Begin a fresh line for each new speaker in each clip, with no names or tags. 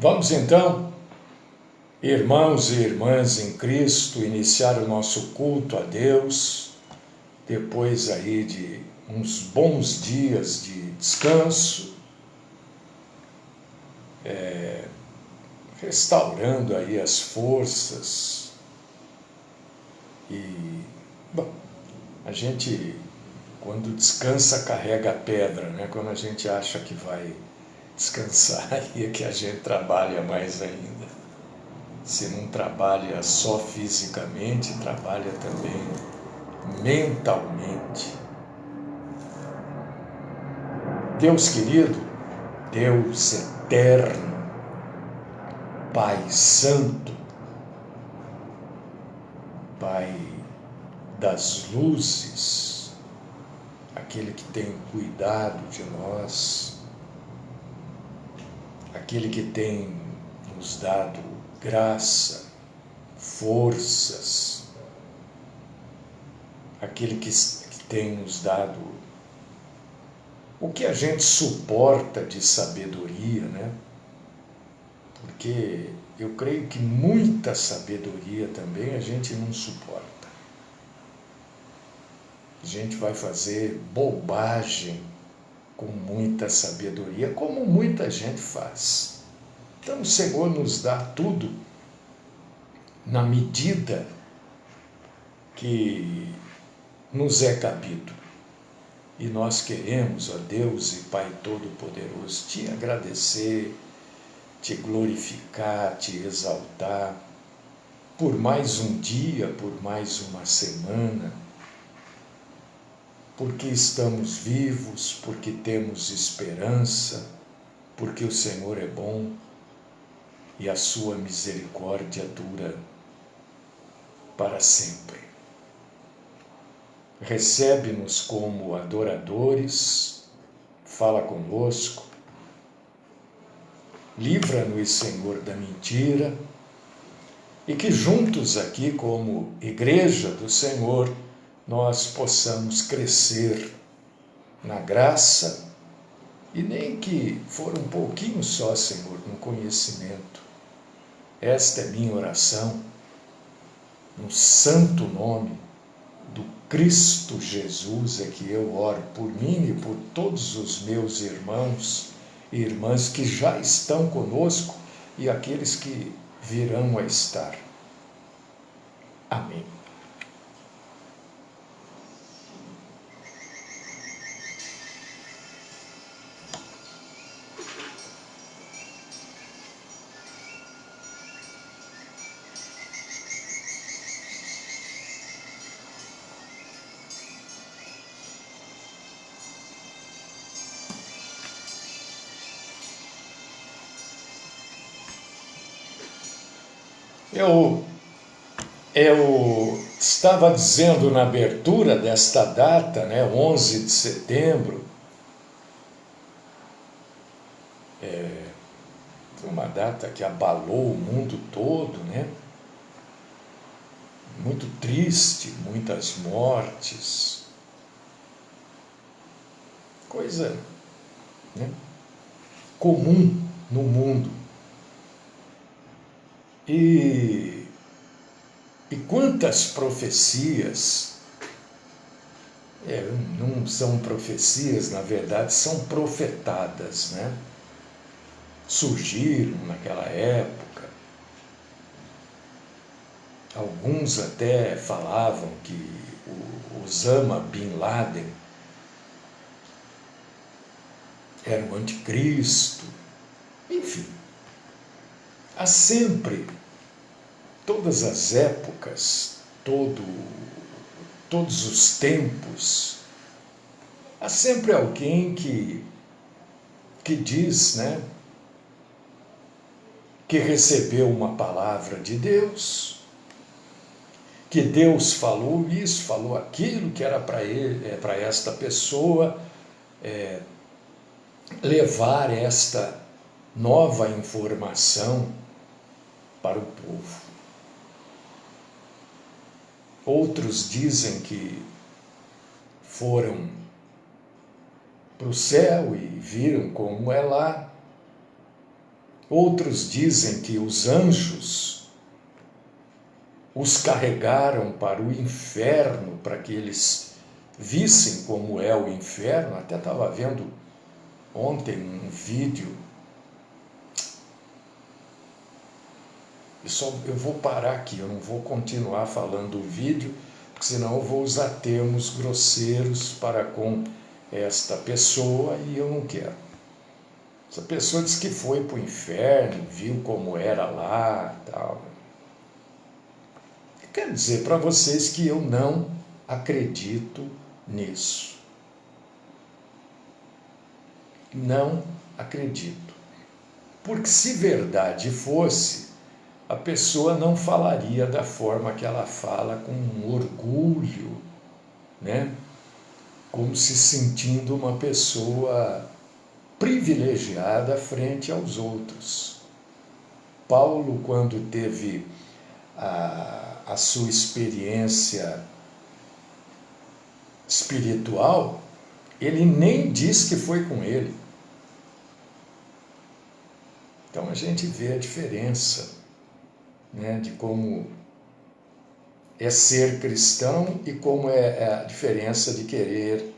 Vamos então, irmãos e irmãs em Cristo, iniciar o nosso culto a Deus, depois aí de uns bons dias de descanso, restaurando aí as forças. E, bom, a gente, quando descansa, carrega a pedra, né? Quando a gente acha que vai descansar, aí é que a gente trabalha mais ainda. Se não trabalha só fisicamente, trabalha também mentalmente. Deus querido, Deus eterno, Pai Santo, Pai das luzes, aquele que tem cuidado de nós, aquele que tem nos dado graça, forças, aquele que tem nos dado o que a gente suporta de sabedoria, né? Porque eu creio que muita sabedoria também a gente não suporta. A gente vai fazer bobagem com muita sabedoria, como muita gente faz. Então o Senhor nos dá tudo na medida que nos é cabido. E nós queremos, ó Deus e Pai Todo-Poderoso, te agradecer, te glorificar, te exaltar, por mais um dia, por mais uma semana, porque estamos vivos, porque temos esperança, porque o Senhor é bom e a sua misericórdia dura para sempre. Recebe-nos como adoradores, fala conosco, livra-nos, Senhor, da mentira, e que juntos aqui, como Igreja do Senhor, nós possamos crescer na graça, e nem que for um pouquinho só, Senhor, no conhecimento. Esta é minha oração, no santo nome do Cristo Jesus é que eu oro por mim e por todos os meus irmãos e irmãs que já estão conosco e aqueles que virão a estar. Amém. Eu estava dizendo na abertura desta data, né, 11 de setembro, foi uma data que abalou o mundo todo, né? Muito triste, muitas mortes, coisa, né, comum no mundo. E quantas profecias, não são profecias, na verdade, são profetadas, né? Surgiram naquela época. Alguns até falavam que o Osama Bin Laden era o anticristo. Enfim, há sempre, todas as épocas, todos os tempos, há sempre alguém que diz, né, que recebeu uma palavra de Deus, que Deus falou isso, falou aquilo, que era para ele, para esta pessoa levar esta nova informação para o povo. Outros dizem que foram para o céu e viram como é lá. Outros dizem que os anjos os carregaram para o inferno, para que eles vissem como é o inferno. Até estava vendo ontem um vídeo. Eu vou parar aqui, eu não vou continuar falando do vídeo, porque senão eu vou usar termos grosseiros para com esta pessoa e eu não quero. Essa pessoa disse que foi para o inferno, viu como era lá e tal. Eu quero dizer para vocês que eu não acredito nisso. Não acredito. Porque se verdade fosse, a pessoa não falaria da forma que ela fala, com um orgulho, né? Como se sentindo uma pessoa privilegiada frente aos outros. Paulo, quando teve a sua experiência espiritual, ele nem diz que foi com ele. Então a gente vê a diferença, né, de como é ser cristão e como é a diferença de querer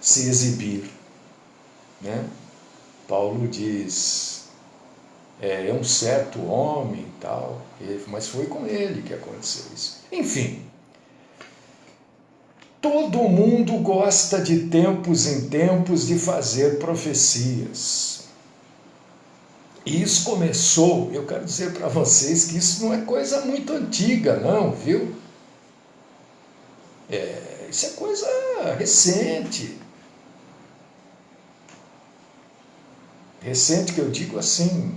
se exibir, né? Paulo diz, é um certo homem e tal, mas foi com ele que aconteceu isso. Enfim, todo mundo gosta de tempos em tempos de fazer profecias. E isso começou, eu quero dizer para vocês que isso não é coisa muito antiga, não, viu? Isso é coisa recente. Recente que eu digo assim,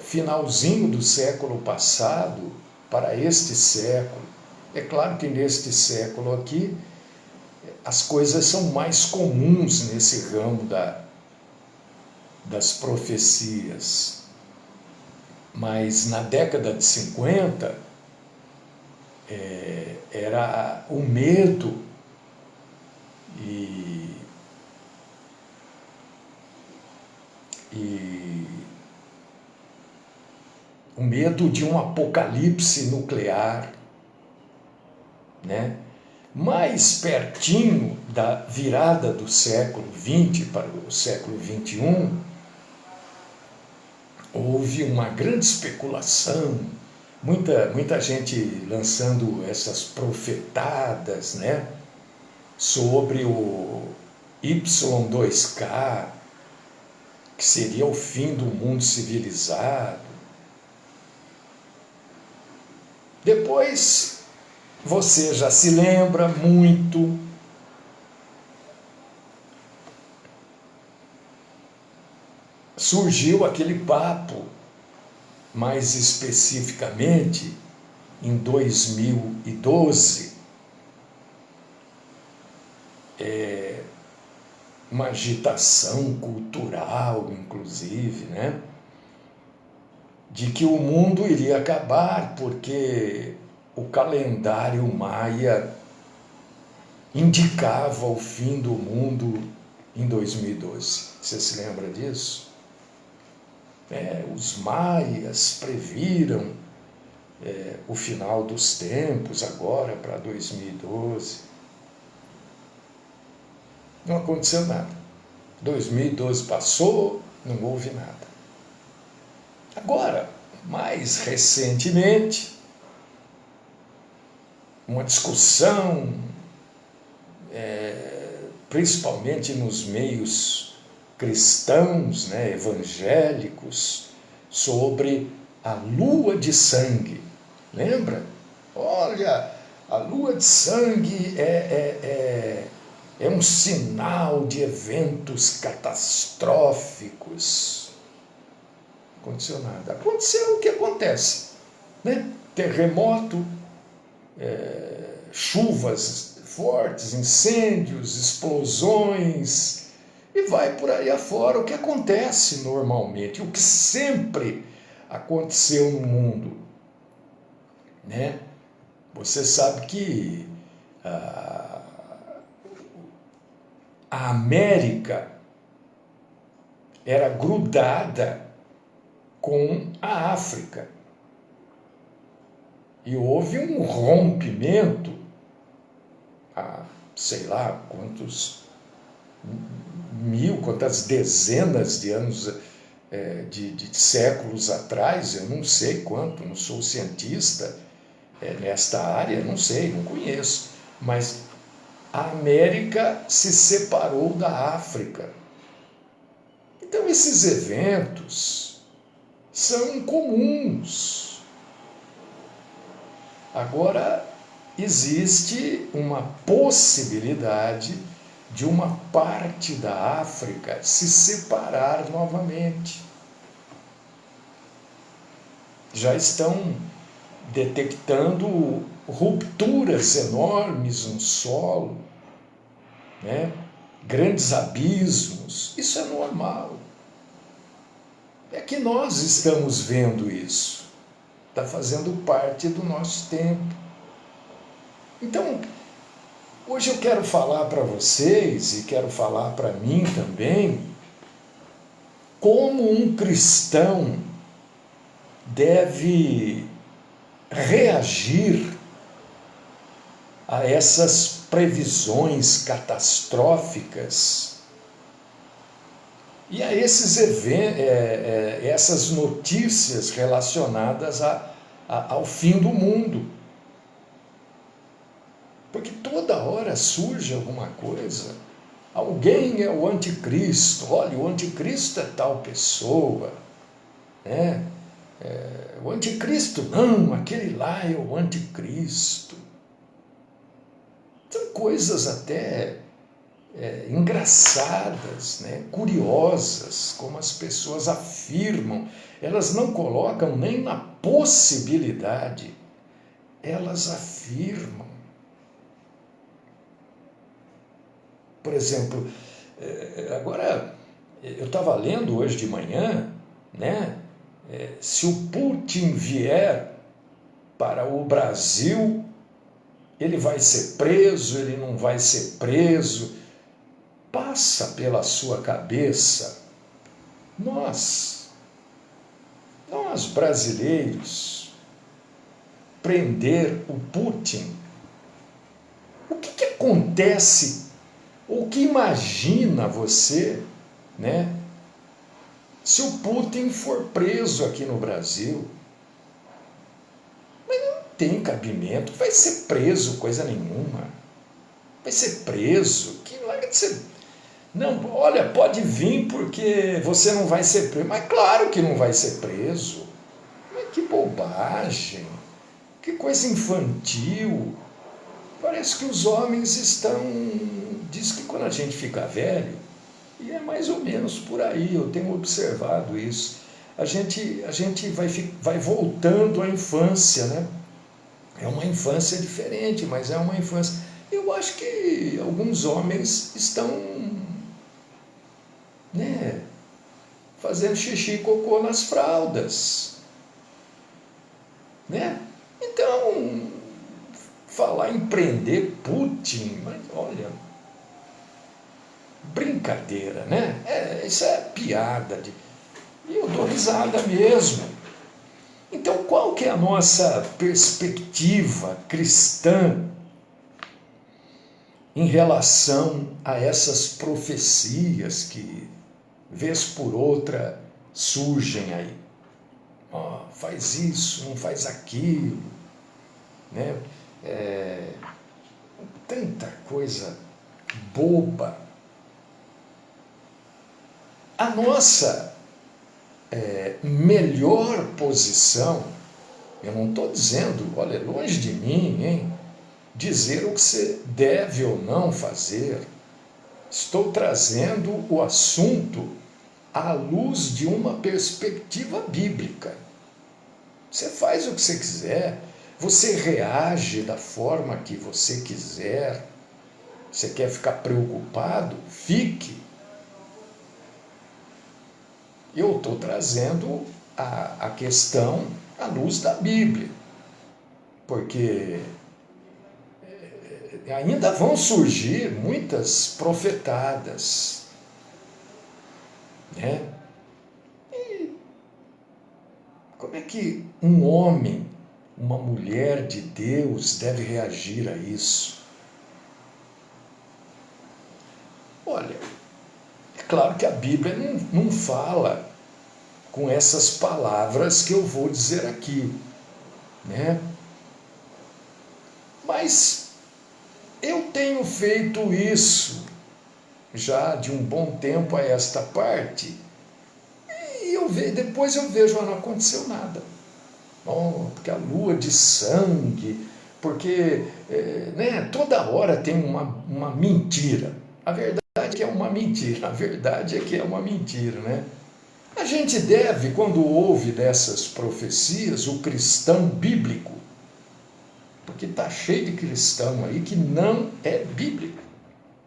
finalzinho do século passado para este século. É claro que neste século aqui, as coisas são mais comuns nesse ramo das profecias. Mas na década de 50, era o medo e o medo de um apocalipse nuclear, né? Mais pertinho da virada do século XX para o século XXI, houve uma grande especulação, muita gente lançando essas profetadas, né, sobre o Y2K, que seria o fim do mundo civilizado. Depois, você já se lembra muito surgiu aquele papo, mais especificamente em 2012, uma agitação cultural, inclusive, né? De que o mundo iria acabar porque o calendário maia indicava o fim do mundo em 2012. Você se lembra disso? Os maias previram o final dos tempos agora para 2012. Não aconteceu nada. 2012 passou, não houve nada. Agora, mais recentemente, uma discussão, principalmente nos meios cristãos, né, evangélicos, sobre a lua de sangue. Lembra? Olha, a lua de sangue é um sinal de eventos catastróficos. Não aconteceu nada. Aconteceu o que acontece, né? Terremoto, chuvas fortes, incêndios, explosões, e vai por aí afora o que acontece normalmente, o que sempre aconteceu no mundo, né? Você sabe que a América era grudada com a África. E houve um rompimento há sei lá quantas dezenas de anos, de séculos atrás, eu não sei quanto, não sou cientista nesta área, não sei, não conheço, mas a América se separou da África. Então esses eventos são comuns. Agora, existe uma possibilidade de uma parte da África se separar novamente. Já estão detectando rupturas enormes no solo, né? Grandes abismos. Isso é normal. É que nós estamos vendo isso. Está fazendo parte do nosso tempo. Então, hoje eu quero falar para vocês, e quero falar para mim também, como um cristão deve reagir a essas previsões catastróficas e a esses essas notícias relacionadas ao fim do mundo. Porque toda hora surge alguma coisa. Alguém é o anticristo. Olha, o anticristo é tal pessoa, né? O anticristo não, aquele lá é o anticristo. São coisas até engraçadas, né? Curiosas, como as pessoas afirmam. Elas não colocam nem na possibilidade, elas afirmam. Por exemplo, agora eu estava lendo hoje de manhã, né? Se o Putin vier para o Brasil, ele vai ser preso, ele não vai ser preso. Passa pela sua cabeça, nós brasileiros, prender o Putin. O que acontece? O que imagina você, né? Se o Putin for preso aqui no Brasil? Mas não tem cabimento, vai ser preso coisa nenhuma. Vai ser preso, que larga de ser... Não, olha, pode vir porque você não vai ser preso. Mas claro que não vai ser preso. Mas que bobagem, que coisa infantil. Parece que os homens estão... Diz que quando a gente fica velho, e é mais ou menos por aí, eu tenho observado isso, a gente vai voltando à infância, né? É uma infância diferente, mas é uma infância... Eu acho que alguns homens estão, né, fazendo xixi e cocô nas fraldas, né? Então, falar em prender Putin, mas olha, brincadeira, né? Isso é piada, e eu dou risada mesmo. Então, qual que é a nossa perspectiva cristã em relação a essas profecias que, vez por outra, surgem aí? Faz isso, não faz aquilo, né? Tanta coisa boba. A nossa melhor posição, eu não estou dizendo, olha, longe de mim, hein, dizer o que você deve ou não fazer. Estou trazendo o assunto à luz de uma perspectiva bíblica. Você faz o que você quiser, você reage da forma que você quiser. Você quer ficar preocupado? Fique. Eu estou trazendo a questão à luz da Bíblia, porque ainda vão surgir muitas profetadas. né? E como é que um homem, uma mulher de Deus deve reagir a isso? Olha, é claro que a Bíblia não fala com essas palavras que eu vou dizer aqui, né? Mas eu tenho feito isso já de um bom tempo a esta parte, e depois eu vejo, não aconteceu nada. Oh, porque a lua de sangue, porque né, toda hora tem uma mentira. A verdade é que é uma mentira, a verdade é que é uma mentira, né? A gente deve, quando ouve dessas profecias, o cristão bíblico, porque está cheio de cristão aí que não é bíblico.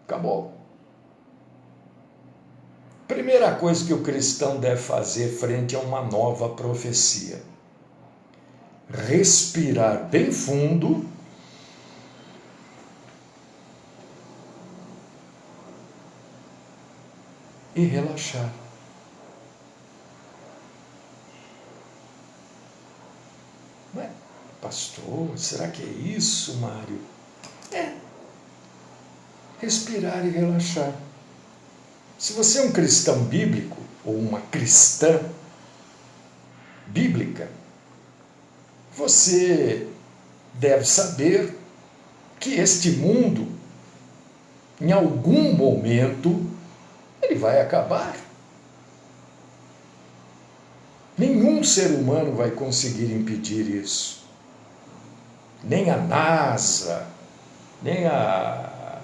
Acabou. Primeira coisa que o cristão deve fazer frente a uma nova profecia: respirar bem fundo e relaxar. Não é? Pastor, será que é isso, Mário? É. Respirar e relaxar. Se você é um cristão bíblico, ou uma cristã bíblica, você deve saber que este mundo, em algum momento, ele vai acabar. Nenhum ser humano vai conseguir impedir isso. Nem a NASA, nem a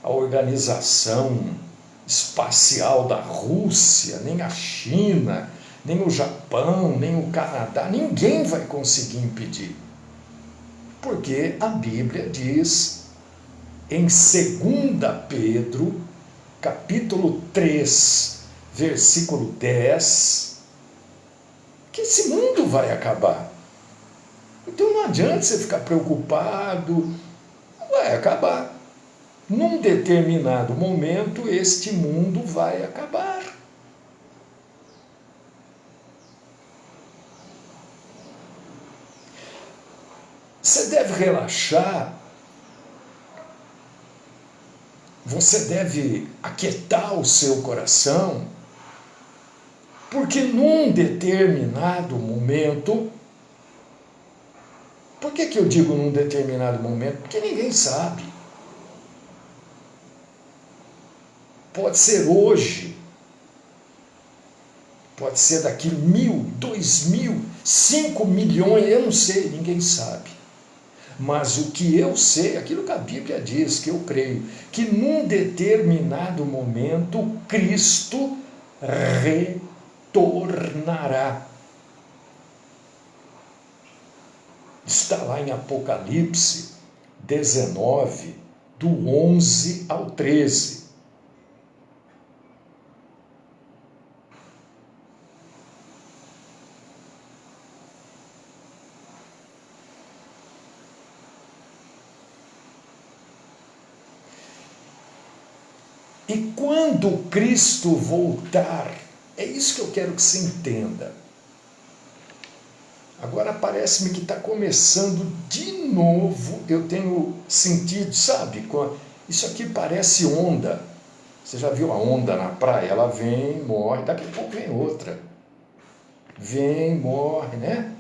Organização Espacial da Rússia, nem a China, nem o Japão, nem o Canadá, ninguém vai conseguir impedir. Porque a Bíblia diz em 2 Pedro, capítulo 3, versículo 10, que esse mundo vai acabar. Então não adianta você ficar preocupado, vai acabar. Num determinado momento, este mundo vai acabar. Você deve relaxar, você deve aquietar o seu coração, porque num determinado momento, por que eu digo num determinado momento? Porque ninguém sabe. Pode ser hoje, pode ser daqui 1.000, 2.000, 5 milhões, eu não sei, ninguém sabe. Mas o que eu sei, aquilo que a Bíblia diz, que eu creio, que num determinado momento Cristo retornará. Está lá em Apocalipse 19, do 11 ao 13. E quando Cristo voltar, é isso que eu quero que você entenda. Agora parece-me que está começando de novo, eu tenho sentido, sabe? Isso aqui parece onda. Você já viu a onda na praia? Ela vem, morre, daqui a pouco vem outra. Vem, morre, né?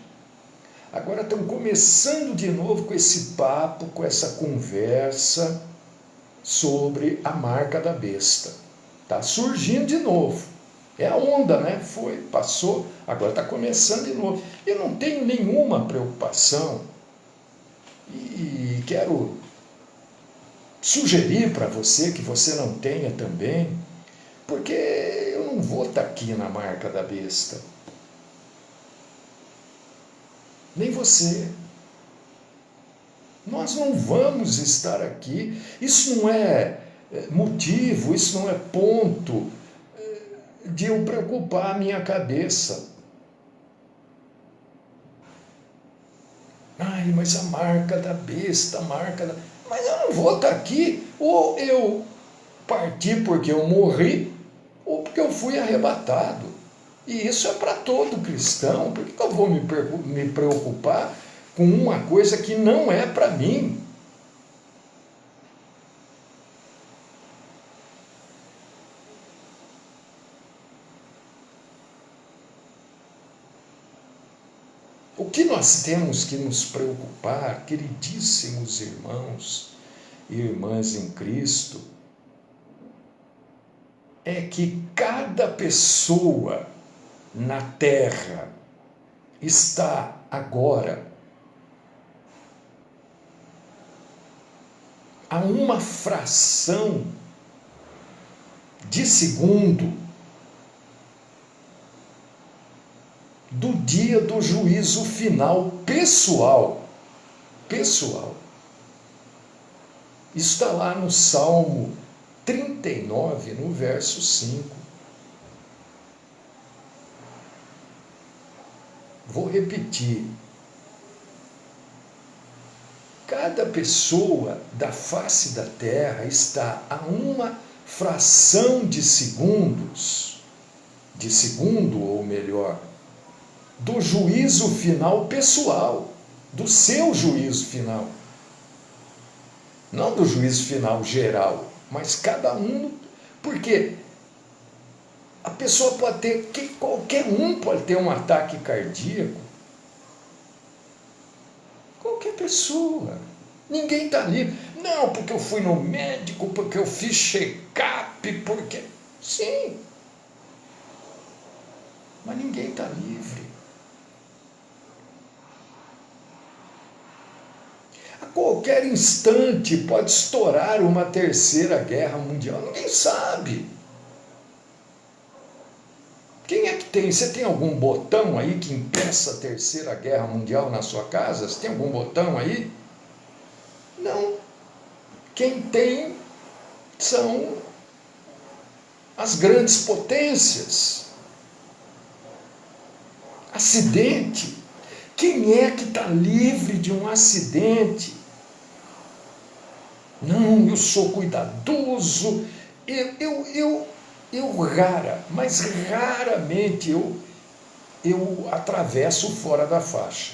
Agora estão começando de novo com esse papo, com essa conversa sobre a marca da besta. Está surgindo de novo. É a onda, né? Foi, passou, agora está começando de novo. Eu não tenho nenhuma preocupação e quero sugerir para você que você não tenha também, porque eu não vou estar aqui na marca da besta. Nem você. Nós não vamos estar aqui. Isso não é motivo, isso não é ponto de eu preocupar a minha cabeça. Ai, mas a marca da besta, a marca da... Mas eu não vou estar aqui. Ou eu parti porque eu morri, ou porque eu fui arrebatado. E isso é para todo cristão. Por que eu vou me preocupar com uma coisa que não é para mim? O que nós temos que nos preocupar, queridíssimos irmãos e irmãs em Cristo, é que cada pessoa na Terra está agora a uma fração de segundo do dia do juízo final pessoal. Pessoal. Isso está lá no Salmo 39, no verso 5. Vou repetir. Cada pessoa da face da terra está a uma fração de segundos, de segundo ou melhor, do juízo final pessoal, do seu juízo final. Não do juízo final geral, mas cada um, porque a pessoa pode ter, qualquer um pode ter um ataque cardíaco. Qualquer pessoa. Ninguém está livre. Não, porque eu fui no médico, porque eu fiz check-up, porque... Sim. Mas ninguém está livre. A qualquer instante pode estourar uma terceira guerra mundial. Ninguém sabe. Quem é que tem? Você tem algum botão aí que impeça a terceira guerra mundial na sua casa? Você tem algum botão aí? Não. Quem tem são as grandes potências. Acidente. Quem é que está livre de um acidente? Não, eu sou cuidadoso. Mas raramente eu atravesso fora da faixa.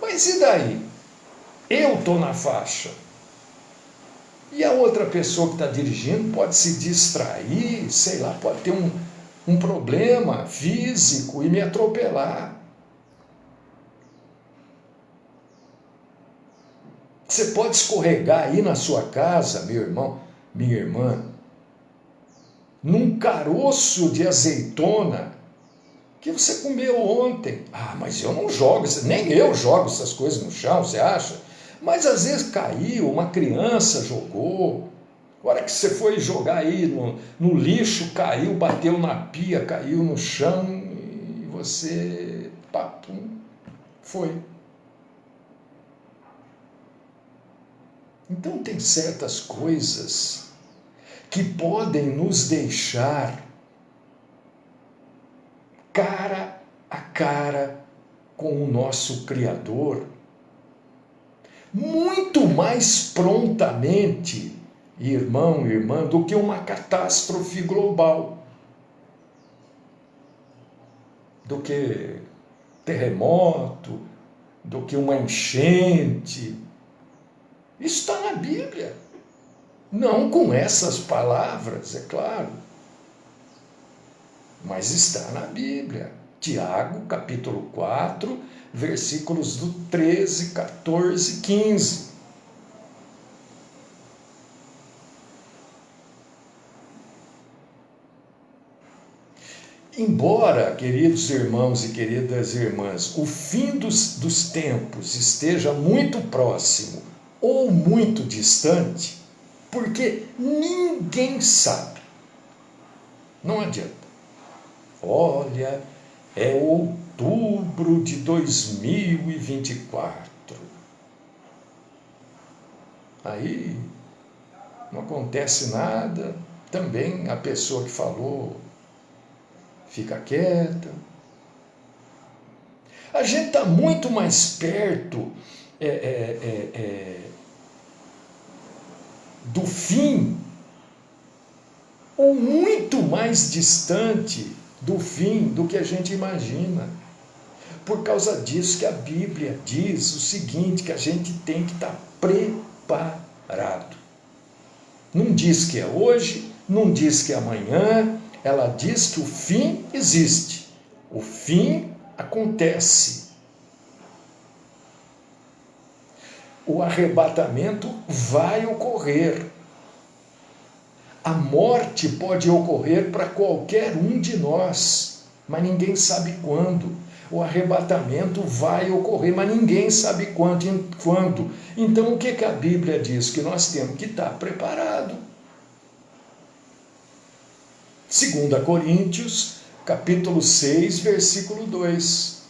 Mas e daí? Eu estou na faixa. E a outra pessoa que está dirigindo pode se distrair, sei lá, pode ter um problema físico e me atropelar. Você pode escorregar aí na sua casa, meu irmão, minha irmã, num caroço de azeitona que você comeu ontem. Ah, mas eu não jogo, nem eu jogo essas coisas no chão, você acha? Mas às vezes caiu, uma criança jogou. A hora que você foi jogar aí no lixo, caiu, bateu na pia, caiu no chão e você, papum, foi. Então tem certas coisas que podem nos deixar cara a cara com o nosso Criador muito mais prontamente, irmão e irmã, do que uma catástrofe global, do que terremoto, do que uma enchente. Isso está na Bíblia. Não com essas palavras, é claro. Mas está na Bíblia. Tiago, capítulo 4, versículos do 13, 14, 15. Embora, queridos irmãos e queridas irmãs, o fim dos tempos esteja muito próximo ou muito distante, porque ninguém sabe. Não adianta. Olha, é outubro de 2024. Aí não acontece nada, também a pessoa que falou fica quieta. A gente está muito mais perto do fim ou muito mais distante do fim do que a gente imagina. Por causa disso que a Bíblia diz o seguinte, que a gente tem que estar preparado. Não diz que é hoje, não diz que é amanhã, ela diz que o fim existe. O fim acontece. O arrebatamento vai ocorrer. A morte pode ocorrer para qualquer um de nós, mas ninguém sabe quando. O arrebatamento vai ocorrer, mas ninguém sabe quando. Então o que a Bíblia diz? Que nós temos que estar preparados. 2 Coríntios, capítulo 6, versículo 2.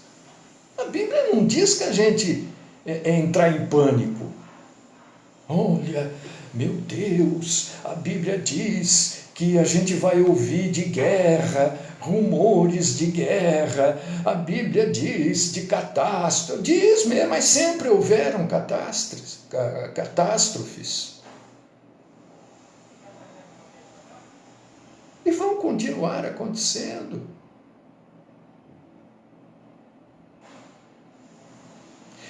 A Bíblia não diz que a gente entrar em pânico. Olha, meu Deus, a Bíblia diz que a gente vai ouvir de guerra, rumores de guerra, a Bíblia diz de catástrofe, diz mesmo, mas sempre houveram catástrofes. E vão continuar acontecendo.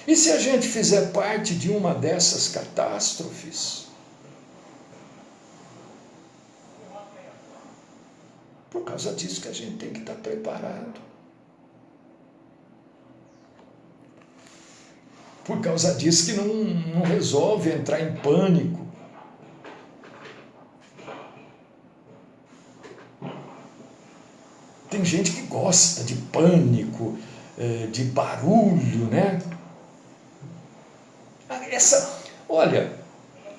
E se a gente fizer parte de uma dessas catástrofes? Por causa disso que a gente tem que estar preparado. Por causa disso que não resolve entrar em pânico. Tem gente que gosta de pânico, de barulho, né?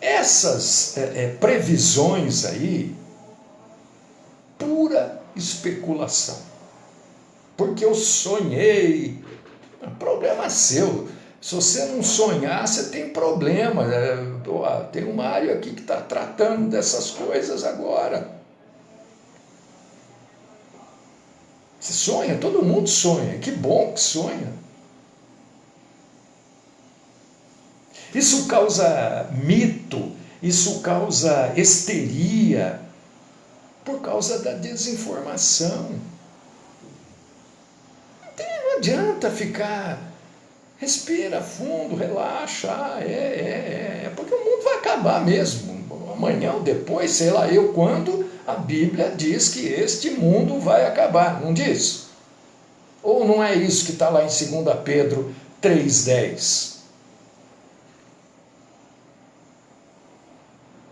Essas previsões aí, pura especulação. Porque eu sonhei. Problema seu. Se você não sonhar, você tem problema. Tem um Mário aqui que está tratando dessas coisas agora. Você sonha, todo mundo sonha. Que bom que sonha. Isso causa mito, isso causa histeria, por causa da desinformação. Não adianta ficar, respira fundo, relaxa, porque o mundo vai acabar mesmo. Amanhã ou depois, sei lá eu quando, a Bíblia diz que este mundo vai acabar, não diz? Ou não é isso que está lá em 2 Pedro 3,10?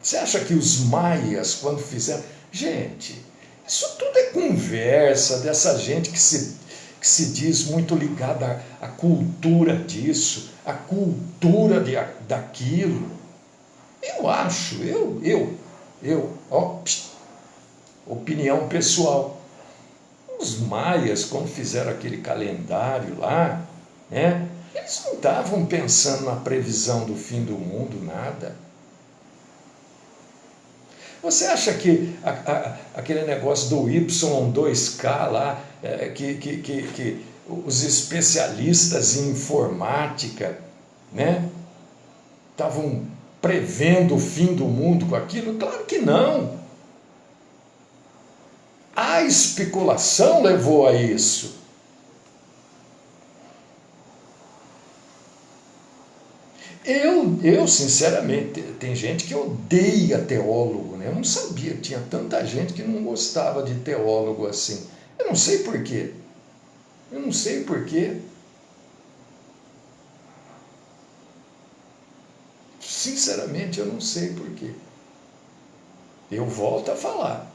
Você acha que os maias, quando fizeram... Gente, isso tudo é conversa dessa gente que se diz muito ligada à cultura disso, à cultura daquilo. Eu acho, opinião pessoal. Os maias, quando fizeram aquele calendário lá, né, eles não estavam pensando na previsão do fim do mundo, nada. Você acha que aquele negócio do Y2K lá, que os especialistas em informática, né, estavam prevendo o fim do mundo com aquilo? Claro que não. A especulação levou a isso. Eu, sinceramente, tem gente que odeia teólogo, né? Eu não sabia, tinha tanta gente que não gostava de teólogo assim. Eu não sei por quê. Sinceramente, eu não sei por quê. Eu volto a falar.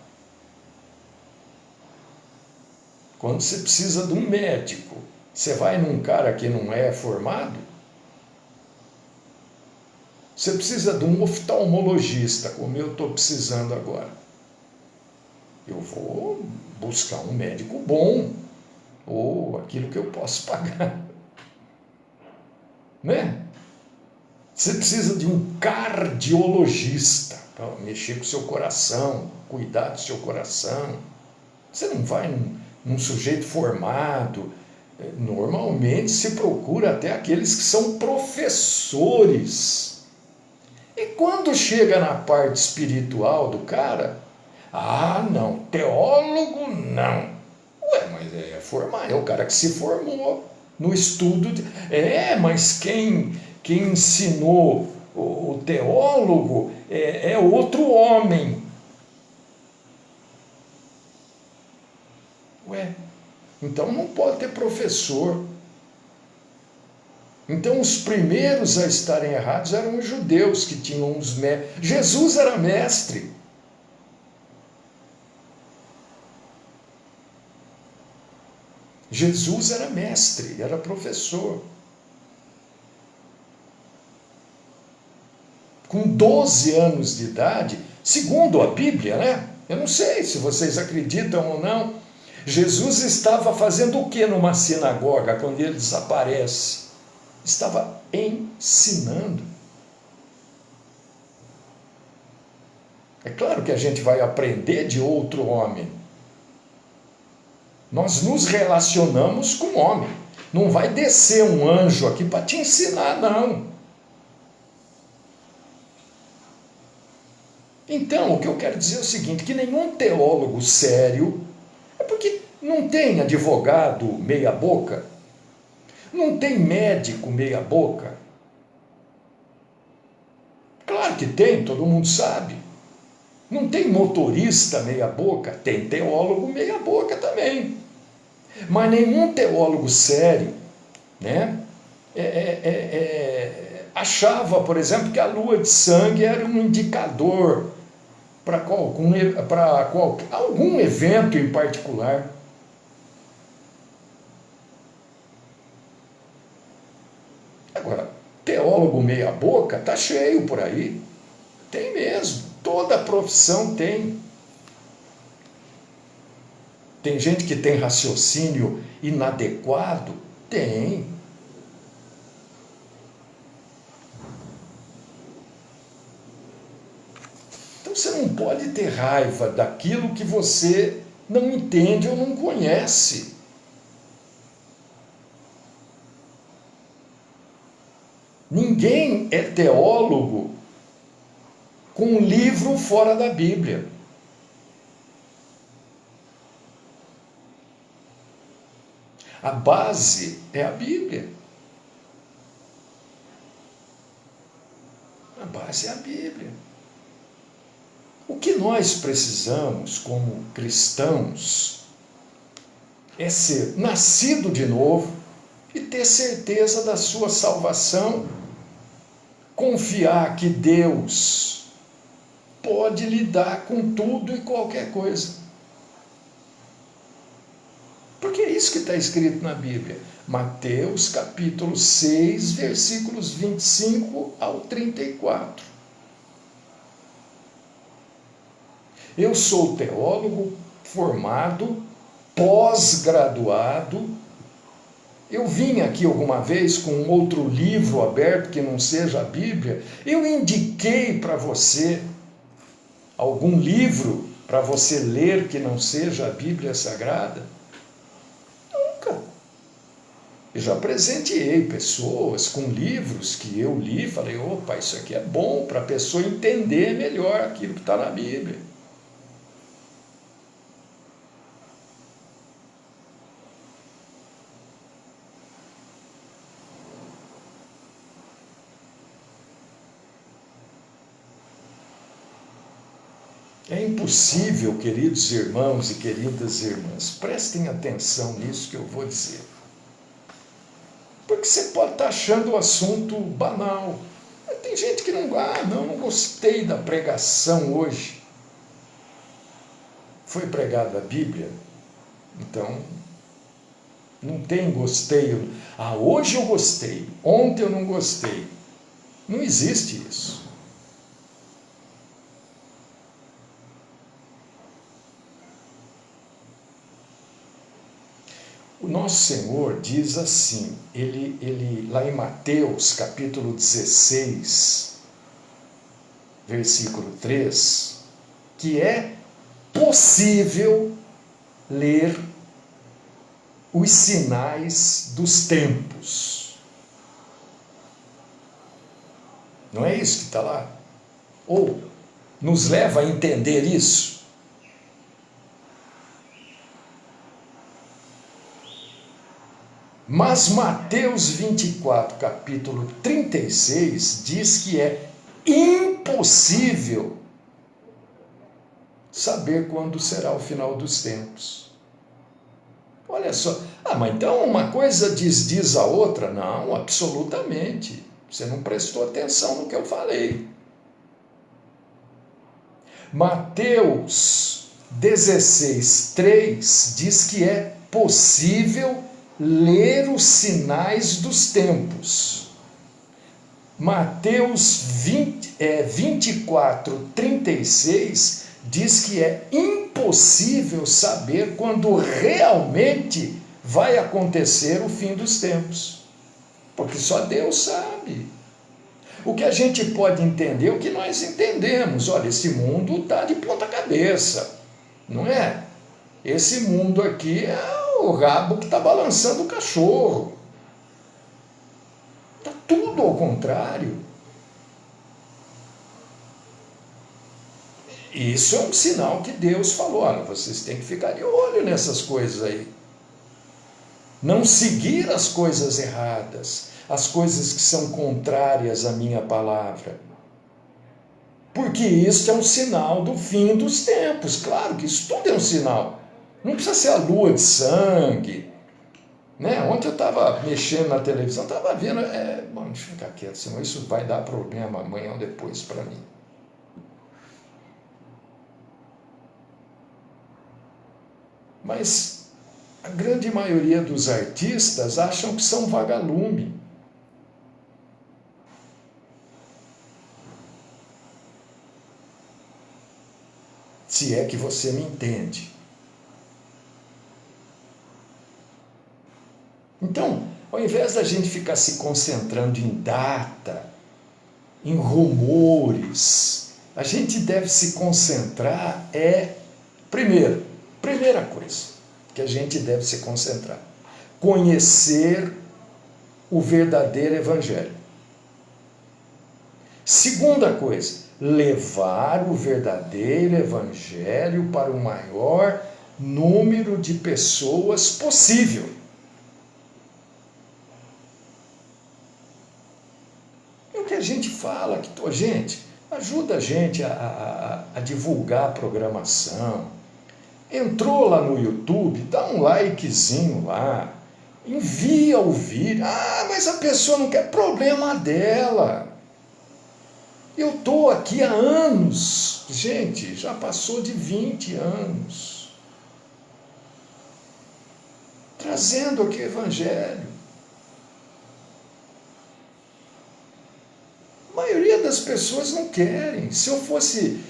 Quando você precisa de um médico, você vai num cara que não é formado? Você precisa de um oftalmologista, como eu estou precisando agora. Eu vou buscar um médico bom, ou aquilo que eu posso pagar. Né? Você precisa de um cardiologista, para mexer com o seu coração, cuidar do seu coração. Você não vai num sujeito formado. Normalmente se procura até aqueles que são professores. E quando chega na parte espiritual do cara, teólogo não. Ué, mas é formar, é o cara que se formou no estudo. Mas quem ensinou o teólogo é outro homem. Ué, então não pode ter professor. Então os primeiros a estarem errados eram os judeus, que tinham uns mestres. Jesus era mestre. Jesus era mestre, era professor. Com 12 anos de idade, segundo a Bíblia, né? Eu não sei se vocês acreditam ou não. Jesus estava fazendo o que numa sinagoga quando ele desaparece? Estava ensinando. É claro que a gente vai aprender de outro homem. Nós nos relacionamos com o homem. Não vai descer um anjo aqui para te ensinar, não. Então, o que eu quero dizer é o seguinte, que nenhum teólogo sério, é porque não tem advogado meia boca, não tem médico meia boca. Claro que tem, todo mundo sabe. Não tem motorista meia boca, tem teólogo meia boca também. Mas nenhum teólogo sério, né, achava, por exemplo, que a lua de sangue era um indicador para algum evento em particular. Agora, teólogo meia boca está cheio por aí. Tem mesmo. Toda profissão tem. Tem gente que tem raciocínio inadequado? Tem. Então você não pode ter raiva daquilo que você não entende ou não conhece. Ninguém é teólogo com um livro fora da Bíblia. A base é a Bíblia. A base é a Bíblia. O que nós precisamos como cristãos é ser nascido de novo e ter certeza da sua salvação, confiar que Deus pode lidar com tudo e qualquer coisa. Porque é isso que está escrito na Bíblia. Mateus capítulo 6, versículos 25 ao 34. Eu sou teólogo formado, pós-graduado. Eu vim aqui alguma vez com um outro livro aberto que não seja a Bíblia. Eu indiquei para você algum livro para você ler que não seja a Bíblia Sagrada? Nunca. Eu já presenteei pessoas com livros que eu li, falei, opa, isso aqui é bom para a pessoa entender melhor aquilo que está na Bíblia. É impossível, queridos irmãos e queridas irmãs, prestem atenção nisso que eu vou dizer. Porque você pode estar achando o assunto banal. Tem gente que não gostei da pregação hoje. Foi pregada a Bíblia? Então, não tem gostei. Hoje eu gostei, ontem eu não gostei. Não existe isso. O nosso Senhor diz assim, ele lá em Mateus capítulo 16, versículo 3, que é possível ler os sinais dos tempos. Não é isso que está lá? Ou nos leva a entender isso? Mas Mateus 24, capítulo 36, diz que é impossível saber quando será o final dos tempos. Olha só, mas então uma coisa diz a outra? Não, absolutamente. Você não prestou atenção no que eu falei. Mateus 16, 3 diz que é possível ler os sinais dos tempos. Mateus 24, 36 diz que é impossível saber quando realmente vai acontecer o fim dos tempos, porque só Deus sabe. O que a gente pode entender, o que nós entendemos, olha, esse mundo está de ponta cabeça, não é? Esse mundo aqui é o rabo que está balançando o cachorro. Está tudo ao contrário. Isso é um sinal que Deus falou, olha, vocês têm que ficar de olho nessas coisas aí. Não seguir as coisas erradas, as coisas que são contrárias à minha palavra. Porque isso é um sinal do fim dos tempos. Claro que isso tudo é um sinal. Não precisa ser a lua de sangue. Né? Ontem eu estava mexendo na televisão, estava vendo... Bom, deixa eu ficar quieto, senão isso vai dar problema amanhã ou depois para mim. Mas a grande maioria dos artistas acham que são vagalume. Se é que você me entende. Então, ao invés da gente ficar se concentrando em data, em rumores, a gente deve se concentrar primeira coisa que a gente deve se concentrar, conhecer o verdadeiro evangelho. Segunda coisa, levar o verdadeiro evangelho para o maior número de pessoas possível. É o que a gente fala, gente, ajuda a gente a divulgar a programação. Entrou lá no YouTube, dá um likezinho lá, envia o vídeo. Mas a pessoa não quer, problema dela. Eu estou aqui há anos, gente, já passou de 20 anos, trazendo aqui o evangelho. A maioria das pessoas não querem. Se eu fosse,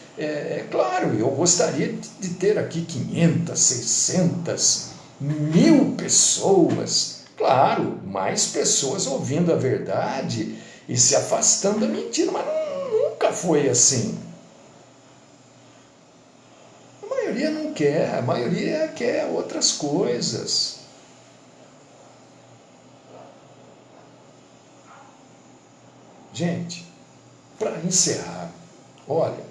claro, eu gostaria de ter aqui 500, 600, 1000 pessoas. Claro, mais pessoas ouvindo a verdade e se afastando da mentira, mas nunca foi assim. A maioria não quer, a maioria quer outras coisas. Gente, para encerrar, olha,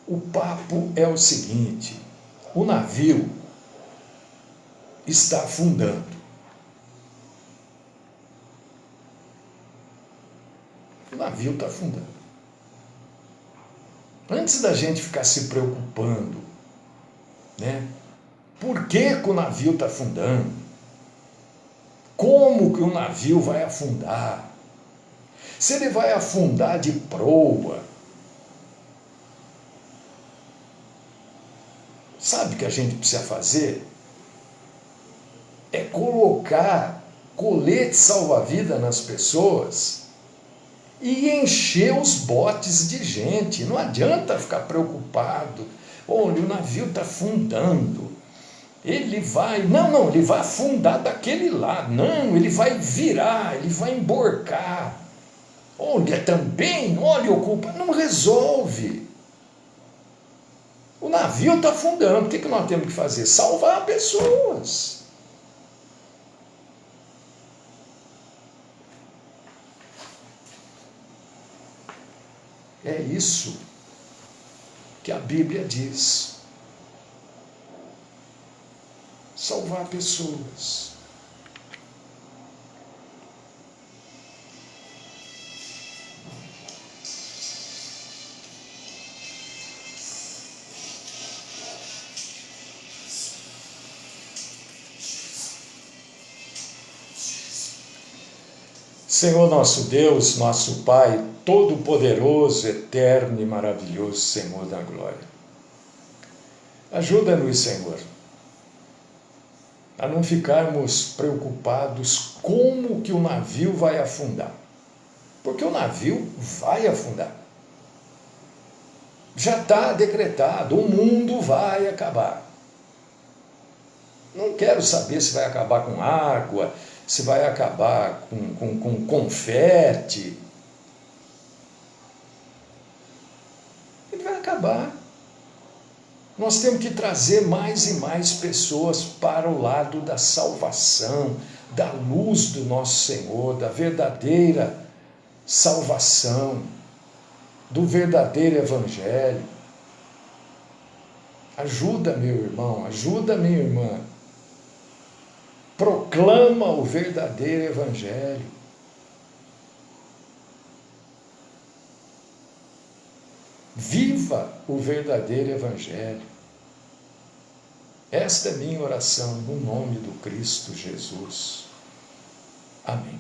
o papo é o seguinte: o navio está afundando. O navio está afundando. Antes da gente ficar se preocupando, né? Por que o navio está afundando? Como que o navio vai afundar? Se ele vai afundar de proa, sabe o que a gente precisa fazer? É colocar colete salva-vida nas pessoas e encher os botes de gente. Não adianta ficar preocupado. Olha, o navio está afundando. Ele vai... Não, ele vai afundar daquele lado. Não, ele vai virar, ele vai emborcar. Olha, também, olha, ocupa. Não resolve. O navio está afundando. O que nós temos que fazer? Salvar pessoas. É isso que a Bíblia diz. Salvar pessoas. Senhor nosso Deus, nosso Pai, todo-poderoso, eterno e maravilhoso, Senhor da glória. Ajuda-nos, Senhor, a não ficarmos preocupados como que o navio vai afundar. Porque o navio vai afundar. Já está decretado, o mundo vai acabar. Não quero saber se vai acabar com água, se vai acabar com confete. Ele vai acabar. Nós temos que trazer mais e mais pessoas para o lado da salvação, da luz do nosso Senhor, da verdadeira salvação, do verdadeiro evangelho. Ajuda, meu irmão, ajuda, minha irmã. Proclama o verdadeiro evangelho. Viva o verdadeiro evangelho. Esta é minha oração no nome do Cristo Jesus. Amém.